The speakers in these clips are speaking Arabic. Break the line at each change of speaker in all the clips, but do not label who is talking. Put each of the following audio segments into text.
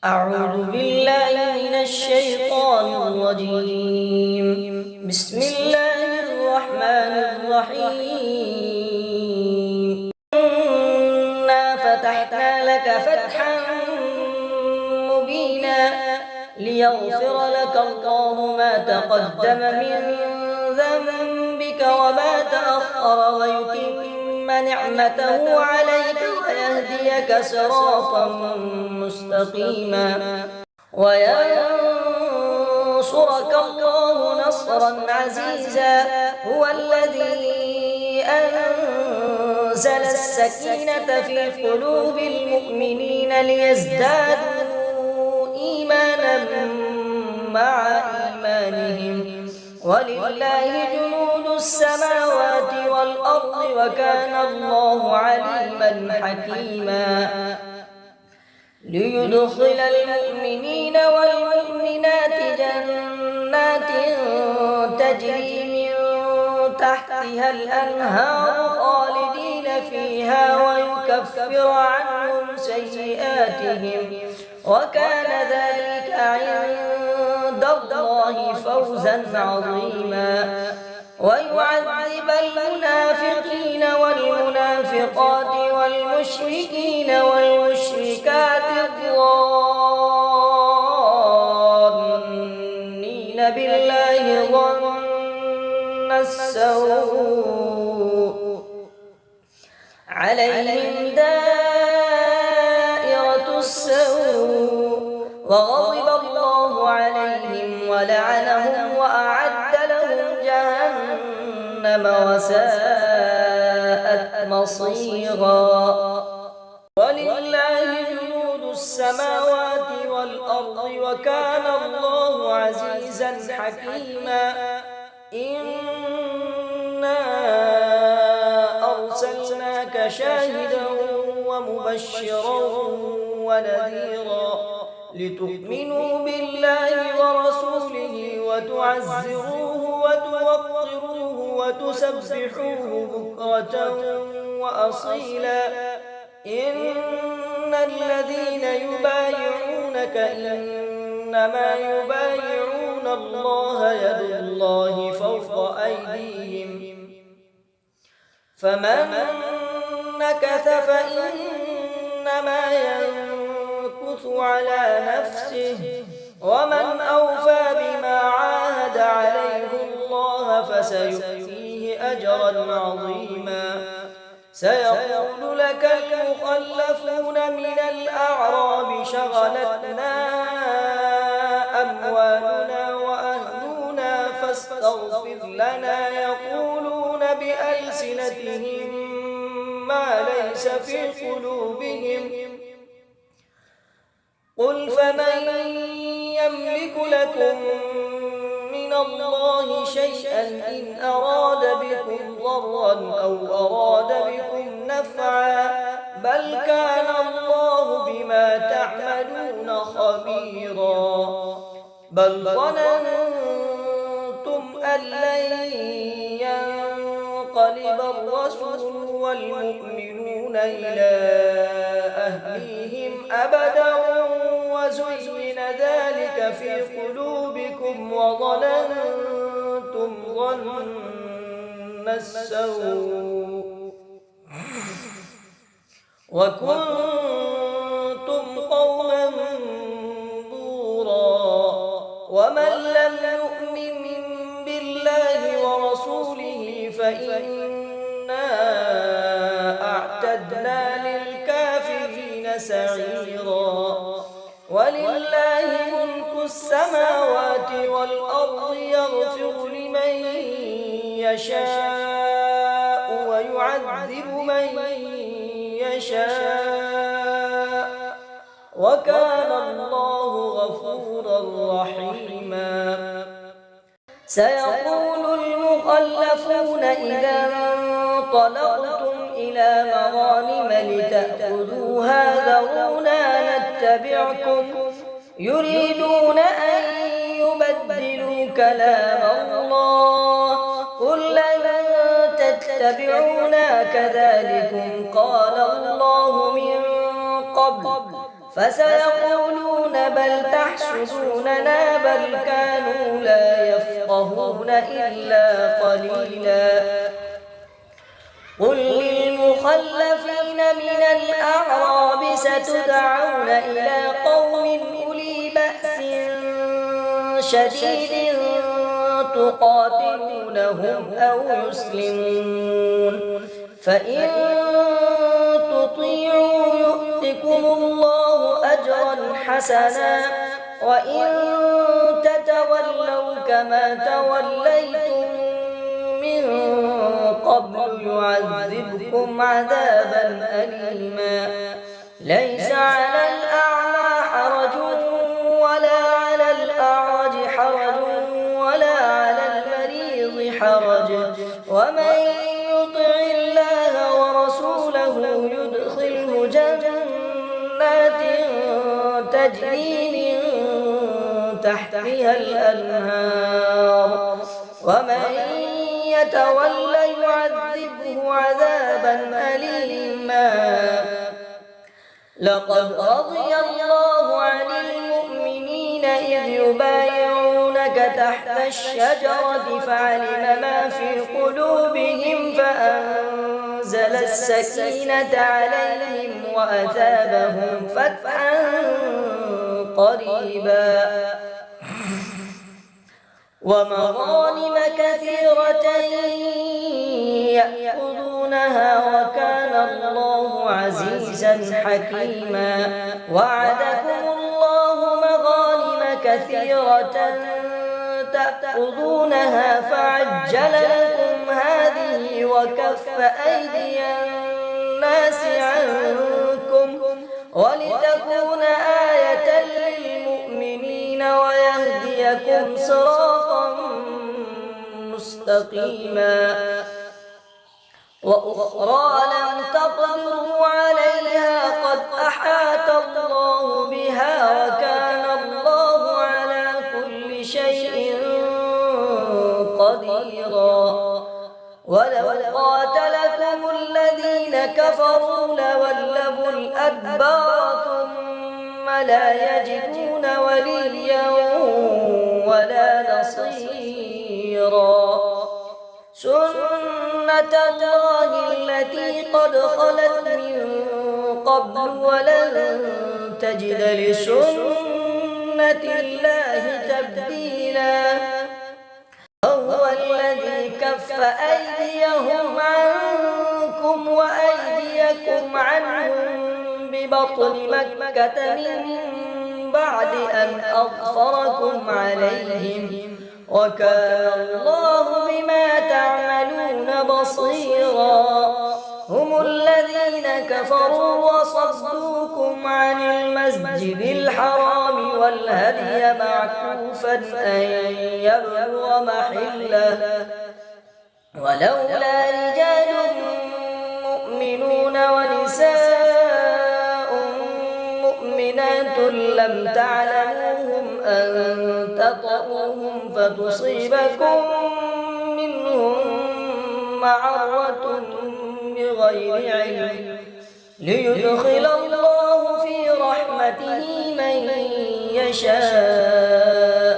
أعوذ بالله من الشيطان الرجيم. بسم الله الرحمن الرحيم. إنا فتحنا لك فتحا مبينا ليغفر لك الله ما تقدم من ذنبك وما تأخر ويتم نعمته عليك ويهديك صراطا مستقيما وينصرك الله نصرا عزيزا. هو الذي أنزل السكينة في قلوب المؤمنين ليزدادوا إيمانا مع إيمانهم ولله جنود السماوات والأرض وكان الله عليما حكيما. ليدخل المؤمنين والمؤمنات جنات تجري من تحتها الأنهار خالدين فيها ويكفر عنهم سيئاتهم وكان ذلك عند الله فوزا عظيما. ويعذب المنافقين والمنافقات والمشركين والمشركات الظانين بالله ظن السوء عليهم دائرة السوء وغضب الله عليهم ولعنهم وأعد لهم جهنم وساءت مصيرا. ولله جنود السماوات والأرض وكان الله عزيزا حكيما. إنا أرسلناك شاهدا ومبشرا ونذيرا لتؤمنوا بالله ورسوله وتعزروه وتوقروه وتسبحوه بكرة وأصيلا. إن الذين يبايعونك إنما يبايعون الله يد الله فوق أيديهم فمن نكث فإنما ينكث على نفسه ومن أوفى بما عاهد عليه الله فسيؤتيه أجرا عظيما. سيقول لك المخلفون من الأعراب شغلتنا أموالنا وأهلنا فاستغفر لنا يقولون بألسنتهم ما ليس في قلوبهم قل فمن يملك لكم من الله شيئا إن أراد بكم ضرا أو أراد بكم نفعا بل كان الله بما تعملون خبيرا. بل ظننتم أن لن ينقلب الرسول والمؤمنون إلى أهليهم أبدا وزين ذلك في قلوبكم وظننتم ظن السوء وكنتم قوما بورا. ومن لم يؤمن بالله ورسوله فإنا أعتدنا للكافرين سعيرا. ولله ملك السماوات والأرض يغفر لمن يشاء ويعذب من يشاء وكان الله غفورا رحيما. سيقول المخلفون إذا انطلقتم إلى مغانم لتأخذوها ذرونا نتبعكم يريدون أن يبدلوا كلام الله قل لن تتبعونا كذلكم قال الله من قبل فسيقولون يحسدوننا بل كانوا لا يفقهون إلا قليلا قل للمخلفين من الأعراب ستدعون إلى قوم أولي بأس شديد تقاتلونهم أو يسلمون فإن تطيعوا يؤتكم الله أجرا حسنا وإن تتولوا كما توليتم من قبل يعذبكم عذابا أليما ليس على الأعمى حرج ولا على الأعرج حرج ولا على المريض حرج ومن يطع الله ورسوله يدخله جنات تجري من تحتها الأنهار ومن يتولى يعذبه عذابا أليما لقد رضي الله عن المؤمنين إذ يبايعونك تحت الشجرة فعلم ما في قلوبهم فأنزل السكينة عليهم وأثابهم فتحا قريبا ومغانم كثيرة يأخذونها وكان الله عزيزا حكيما وعدكم الله مغانم كثيرة تأخذونها فعجل لكم هذه وكف أيدي الناس عنكم ولتكون آية للمؤمنين ويهديكم صراطا مستقيما وأخرى لم تقدروا عليها قد أحاط الله بها وكان الله على كل شيء قديرا ولو قاتلكم الذين كفروا لولوا الأدبار ثم لا يجدون وليا ولا نصيرا سنة الله التي قد خلت من قبل ولن تجد لسنة الله تبديلا هو الذي كف أيديهم عنكم وأيديكم عنهم ببطن مكة من بعد أن أظفركم عليهم وكان الله بما تعملون بصيرا هم الذين كفروا وصدوكم عن المسجد الحرام والهدي معكوفا أن يبلغ محله ولولا رجال مؤمنون ونساء مؤمنات لم تعلموهم أن تطؤوهم فتصيبكم منهم معرة بغير علم ليدخل الله في رحمته من يشاء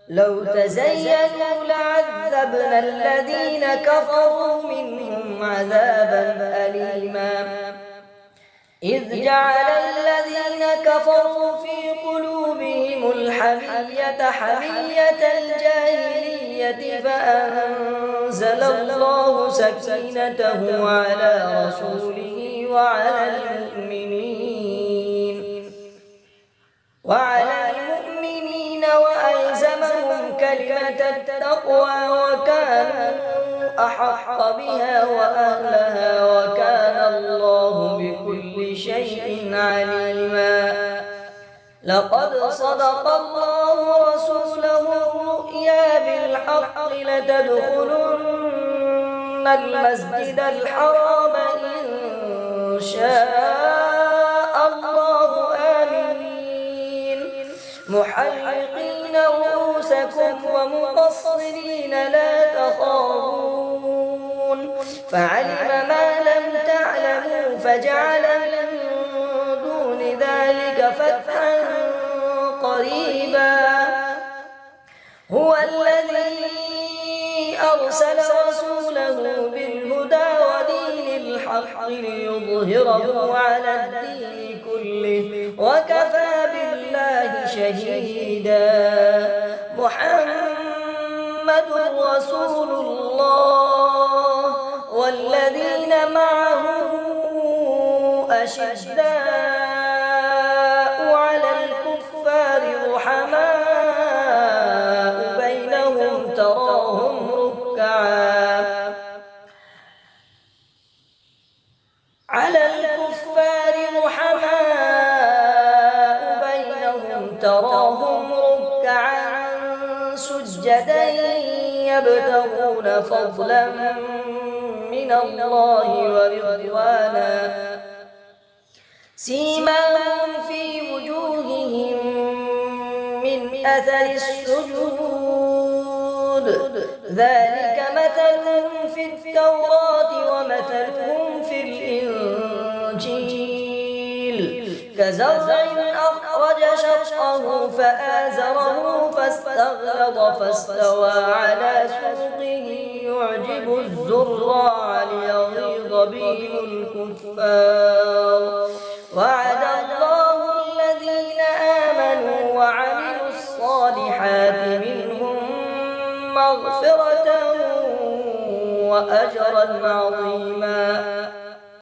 لو تزينوا لعذبنا الذين كفروا منهم عذابا أليما إذ جعل الذين كفروا في قلوبهم الحمية حمية الجاهلية فأنزل الله سكينته على رسوله وعلى المؤمنين وألزمهم كلمة التقوى وكانوا أحق بها وأهلها وكان الله بكل شيء عليما لقد صدق الله رسوله الرؤيا بالحق لتدخلن المسجد الحرام إن شاء الله آمنين محلقين رؤوسكم ومقصرين لا تخافون فعلم ما لم تعلموا فجعل من دون ذلك فتحا قريبا هو الذي أرسل رسوله بالهدى ودين الحق ليظهره على الدين كله وكفى بالله شهيدا محمد رسول الله والذين معه أشداء على الكفار رحماء بينهم تراهم ركعا سجدا يبتغون فضلا من الله ورضوانا سيماهم في وجوههم من أثر السجود ذلك مثلهم في التوراة ومثلهم في الإنجيل كزرع أخرج شطأه فآزره فاستغلظ فاستوى على سوقه يعجب الزراع ليغيظ بهم الكفار وعد الله الذين آمنوا وعملوا الصالحات منهم مغفرة وأجرا عظيما.